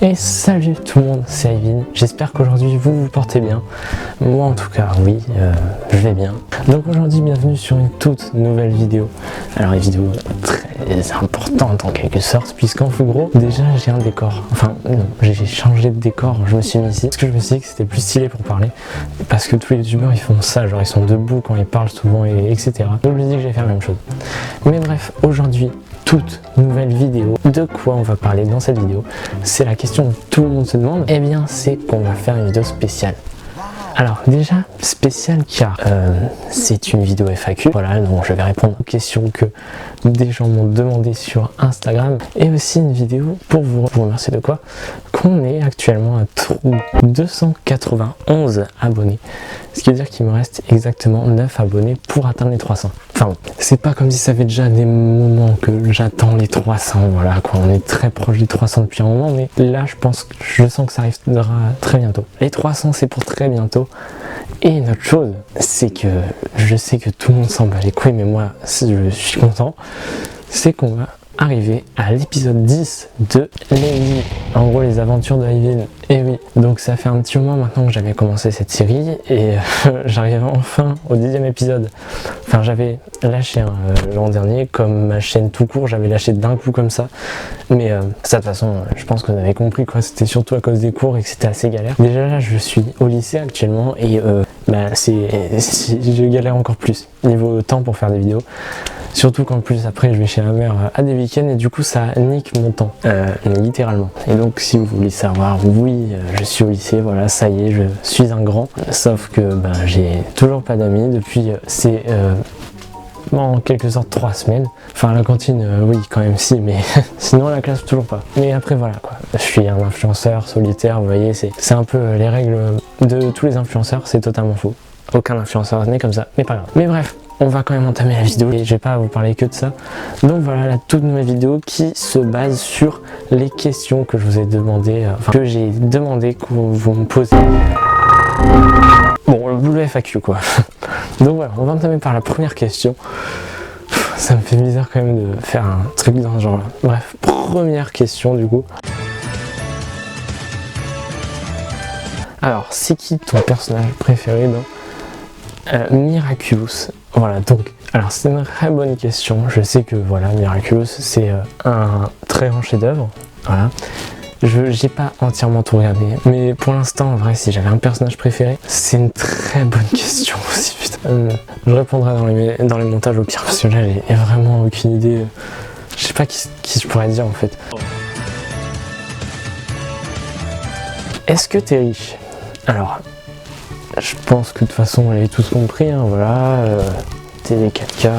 Et salut tout le monde, c'est Ivan. J'espère qu'aujourd'hui vous vous portez bien. Moi en tout cas oui, je vais bien. Donc aujourd'hui bienvenue sur une toute nouvelle vidéo. Alors une vidéo très importante en quelque sorte, puisqu'en plus gros déjà j'ai un décor. Enfin non, j'ai changé de décor, je me suis mis ici. Parce que je me suis dit que c'était plus stylé pour parler. Parce que tous les youtubeurs ils font ça, genre ils sont debout quand ils parlent souvent et etc. Donc je me suis dit que j'allais faire la même chose. Mais bref, aujourd'hui toute nouvelle vidéo. De quoi on va parler dans cette vidéo? C'est la question que tout le monde se demande. Eh bien c'est qu'on va faire une vidéo spéciale. Alors déjà spéciale car c'est une vidéo FAQ, voilà, donc je vais répondre aux questions que des gens m'ont demandé sur Instagram, et aussi une vidéo pour vous remercier de quoi qu'on est actuellement à 291 abonnés, ce qui veut dire qu'il me reste exactement 9 abonnés pour atteindre les 300. Enfin c'est pas comme si ça fait déjà des moments que j'attends les 300, voilà quoi, on est très proche des 300 depuis un moment, mais là je sens que ça arrivera très bientôt. Les 300 c'est pour très bientôt. Et une autre chose, c'est que je sais que tout le monde s'en bat les couilles, mais moi je suis content, c'est qu'on va arriver à l'épisode 10 de Lady, en gros les aventures de Ivan. Et oui, donc ça fait un petit moment maintenant que j'avais commencé cette série et j'arrive enfin au 10e épisode. Enfin j'avais lâché l'an dernier, comme ma chaîne tout court, j'avais lâché d'un coup comme ça. Mais ça de toute façon, je pense que vous avez compris quoi, c'était surtout à cause des cours et que c'était assez galère. Déjà là je suis au lycée actuellement et je galère encore plus niveau temps pour faire des vidéos. Surtout qu'en plus après je vais chez ma mère à des week-ends et du coup ça nique mon temps, littéralement. Et donc si vous voulez savoir, oui je suis au lycée, voilà ça y est, je suis un grand. Sauf que j'ai toujours pas d'amis depuis en quelque sorte 3 semaines. Enfin la cantine oui quand même si, mais sinon la classe toujours pas. Mais après voilà quoi, je suis un influenceur solitaire, vous voyez, c'est un peu les règles de tous les influenceurs, c'est totalement faux. Aucun influenceur n'est comme ça, mais pas grave. Mais bref, on va quand même entamer la vidéo et je vais pas vous parler que de ça. Donc voilà la toute nouvelle vidéo qui se base sur les questions que je vous ai demandé, que j'ai demandé que vous me posez. Bon, le FAQ quoi. Donc voilà, on va entamer par la première question. Ça me fait bizarre quand même de faire un truc dans ce genre là. Bref, première question du coup. Alors, c'est qui ton personnage préféré dans Miraculous? Voilà, donc, alors c'est une très bonne question. Je sais que voilà, Miraculous c'est un très grand chef-d'œuvre. Voilà. J'ai pas entièrement tout regardé, mais pour l'instant, en vrai, si j'avais un personnage préféré, c'est une très bonne question aussi, putain. Je répondrai dans les montages au pire, parce que là, j'ai vraiment aucune idée. Je sais pas qui je pourrais dire en fait. Est-ce que t'es riche? Alors, je pense que de toute façon, vous l'avez tous compris, hein, voilà. Télé 4K.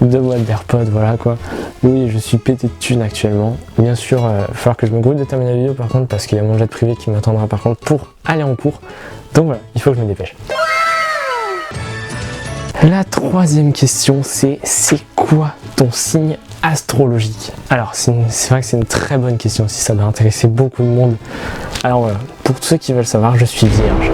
2 boîtes d'AirPods, voilà quoi. Oui, je suis pété de thunes actuellement. Bien sûr, il va falloir que je me grouille de terminer la vidéo par contre, parce qu'il y a mon jet privé qui m'attendra par contre pour aller en cours. Donc voilà, il faut que je me dépêche. La troisième question, c'est quoi ton signe astrologique? Alors, c'est vrai que c'est une très bonne question, si ça doit intéresser beaucoup de monde. Alors voilà, pour tous ceux qui veulent savoir, je suis vierge.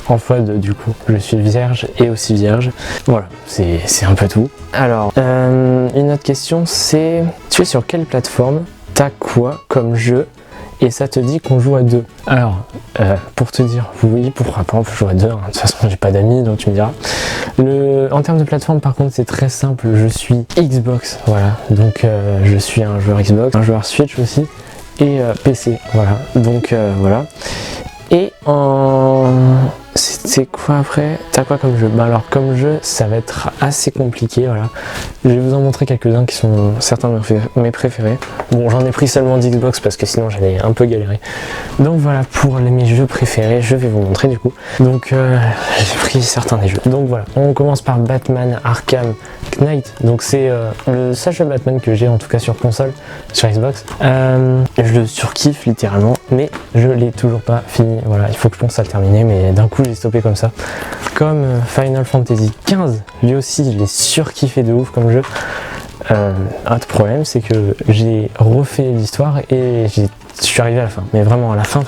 En fois du coup, je suis vierge et aussi vierge. Voilà, c'est un peu tout. Alors, une autre question, c'est tu es sur quelle plateforme? T'as quoi comme jeu? Et ça te dit qu'on joue à 2. Alors, pour te dire, oui, pourquoi pas, on peut jouer à 2. Hein. De toute façon, j'ai pas d'amis, donc tu me diras. En termes de plateforme, par contre, c'est très simple. Je suis Xbox, voilà. Donc, je suis un joueur Xbox, un joueur Switch aussi, et PC, voilà. Donc, voilà. Et c'est quoi après? T'as quoi comme jeu? Alors comme jeu, ça va être assez compliqué, voilà. Je vais vous en montrer quelques-uns qui sont certains de mes préférés. Bon, j'en ai pris seulement d'Xbox parce que sinon j'allais un peu galérer. Donc voilà, pour mes jeux préférés, je vais vous montrer du coup. Donc j'ai pris certains des jeux. Donc voilà, on commence par Batman Arkham Knight. Donc c'est le seul jeu Batman que j'ai en tout cas sur console, sur Xbox. Je le surkiffe littéralement, mais je l'ai toujours pas fini. Voilà, il faut que je pense à le terminer, mais d'un coup j'ai stoppé comme ça. Comme Final Fantasy XV, lui aussi je l'ai surkiffé de ouf comme jeu. Autre problème, c'est que j'ai refait l'histoire et je suis arrivé à la fin, mais vraiment à la fin,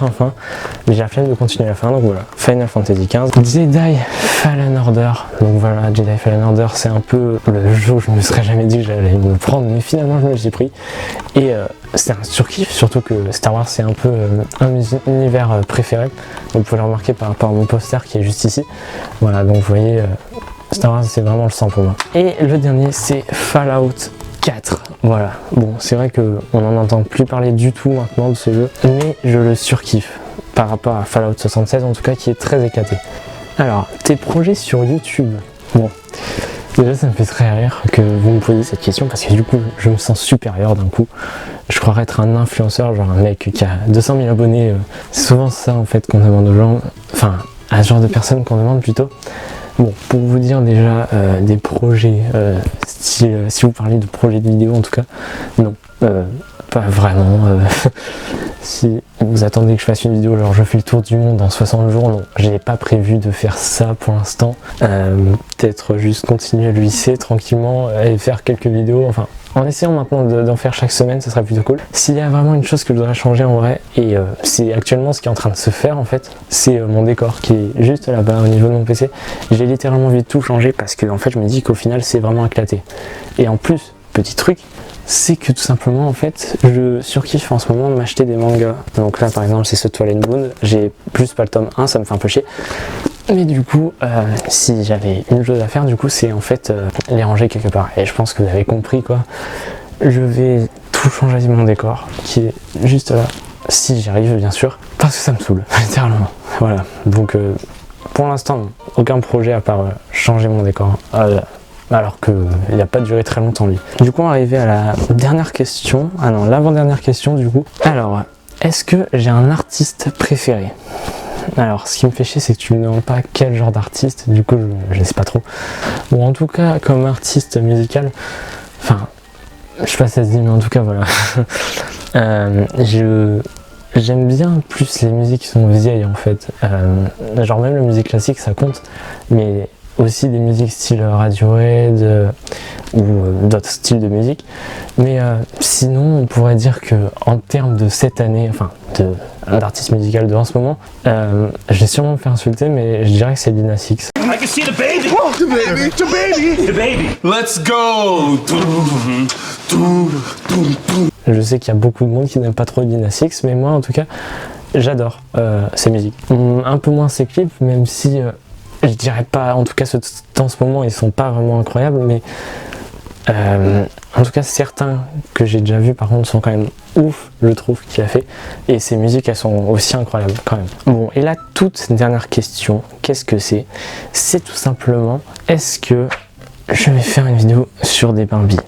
mais j'ai la flemme de continuer à la fin, donc voilà, Final Fantasy XV, Jedi Fallen Order, donc voilà, Jedi Fallen Order, c'est un peu le jeu où je me serais jamais dit que j'allais me prendre, mais finalement je me l'ai pris, et c'est un surkiff, surtout que Star Wars c'est un peu un de mes univers préférés, vous pouvez le remarquer par rapport à mon poster qui est juste ici, voilà, donc vous voyez, Star Wars c'est vraiment le sang pour moi. Et le dernier c'est Fallout 4, voilà, bon c'est vrai qu'on n'en entend plus parler du tout maintenant de ce jeu, mais je le surkiffe par rapport à Fallout 76 en tout cas qui est très éclaté. Alors, tes projets sur YouTube, bon, déjà ça me fait très rire que vous me posiez cette question parce que du coup je me sens supérieur d'un coup, je croirais être un influenceur, genre un mec qui a 200 000 abonnés, c'est souvent ça en fait qu'on demande aux gens, enfin à ce genre de personnes qu'on demande plutôt. Bon, pour vous dire déjà des projets, si vous parlez de projets de vidéo en tout cas, non, pas vraiment. Si vous attendez que je fasse une vidéo, genre je fais le tour du monde en 60 jours, non, j'ai pas prévu de faire ça pour l'instant. Peut-être juste continuer à le lycée tranquillement et faire quelques vidéos, enfin en essayant maintenant d'en faire chaque semaine, ça serait plutôt cool. S'il y a vraiment une chose que je voudrais changer en vrai, et c'est actuellement ce qui est en train de se faire en fait, c'est mon décor qui est juste là-bas au niveau de mon PC. J'ai littéralement envie de tout changer parce que en fait je me dis qu'au final c'est vraiment éclaté. Et en plus, petit truc, c'est que tout simplement en fait je surkiffe en ce moment de m'acheter des mangas. Donc là par exemple c'est ce Twilight Moon, j'ai plus pas le tome 1, ça me fait un peu chier. Mais du coup, si j'avais une chose à faire, du coup, c'est en fait les ranger quelque part. Et je pense que vous avez compris quoi. Je vais tout changer de mon décor, qui est juste là, si j'y arrive bien sûr, parce que ça me saoule, littéralement. Voilà. Donc, pour l'instant, aucun projet à part changer mon décor. Alors qu'il n'a pas duré très longtemps lui. Du coup, on est arrivé à la dernière question. Ah non, l'avant-dernière question du coup. Alors, est-ce que j'ai un artiste préféré ? Alors, ce qui me fait chier, c'est que tu me demandes pas quel genre d'artiste, du coup, je ne sais pas trop. Bon, en tout cas, comme artiste musical, enfin, je sais pas si ça se dit, mais en tout cas, voilà. J'aime bien plus les musiques qui sont vieilles, en fait. Genre, même la musique classique, ça compte, mais aussi des musiques style Radiohead ou d'autres styles de musique. Mais sinon, on pourrait dire que en termes de cette année, enfin, d'artiste musical de en ce moment, je vais sûrement me faire insulter, mais je dirais que c'est Lil Nas X. I can see the baby. Oh, the baby, the baby, the baby. Let's go. Je sais qu'il y a beaucoup de monde qui n'aime pas trop Lil Nas X, mais moi, en tout cas, j'adore ses musiques. Un peu moins ses clips, même si je dirais pas, en tout cas, en ce moment, ils sont pas vraiment incroyables, mais en tout cas, certains que j'ai déjà vus, par contre, sont quand même ouf, je trouve, qu'il a fait. Et ses musiques, elles sont aussi incroyables, quand même. Bon, et la toute dernière question, qu'est-ce que c'est ? C'est tout simplement, est-ce que je vais faire une vidéo sur des Barbie ?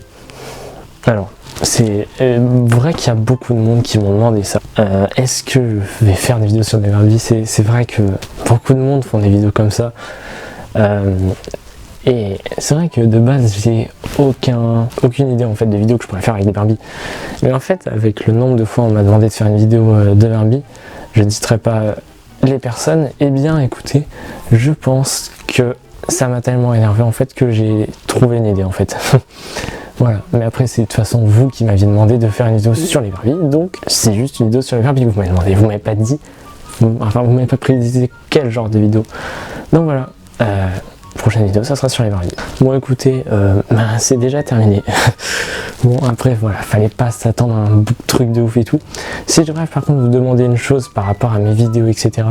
Alors, c'est vrai qu'il y a beaucoup de monde qui m'ont demandé ça. Est-ce que je vais faire des vidéos sur des Barbie ? C'est vrai que beaucoup de monde font des vidéos comme ça. Et c'est vrai que de base j'ai aucune idée en fait de vidéo que je pourrais faire avec des Barbie. Mais en fait avec le nombre de fois on m'a demandé de faire une vidéo de Barbie, je ne citerai pas les personnes, et bien écoutez, je pense que ça m'a tellement énervé en fait que j'ai trouvé une idée en fait. Voilà, mais après c'est de toute façon vous qui m'aviez demandé de faire une vidéo sur les Barbie, donc c'est juste une vidéo sur les Barbie que vous m'avez demandé, vous m'avez pas dit, enfin vous m'avez pas précisé quel genre de vidéo. Donc voilà, prochaine vidéo ça sera sur les Barbie. Bon écoutez, c'est déjà terminé. Bon après voilà, fallait pas s'attendre à un truc de ouf et tout. Si je devrais par contre vous demander une chose par rapport à mes vidéos etc,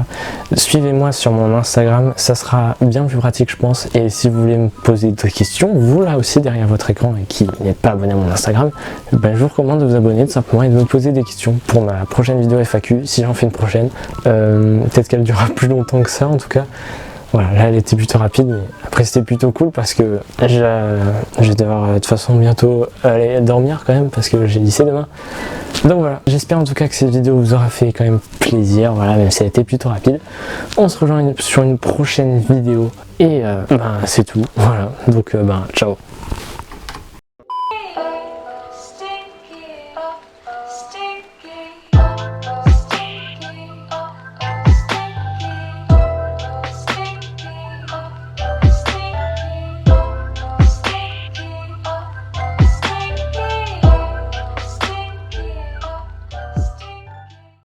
suivez-moi sur mon Instagram, ça sera bien plus pratique je pense. Et si vous voulez me poser des questions, vous là aussi derrière votre écran et qui n'êtes pas abonné à mon Instagram, ben, je vous recommande de vous abonner tout simplement et de me poser des questions pour ma prochaine vidéo FAQ, si j'en fais une prochaine. Peut-être qu'elle durera plus longtemps que ça en tout cas. Voilà, là elle était plutôt rapide, mais après c'était plutôt cool parce que je vais devoir de toute façon bientôt aller dormir quand même parce que j'ai lycée demain. Donc voilà, j'espère en tout cas que cette vidéo vous aura fait quand même plaisir, voilà, même si elle était plutôt rapide. On se rejoint sur une prochaine vidéo et c'est tout, voilà, donc ciao.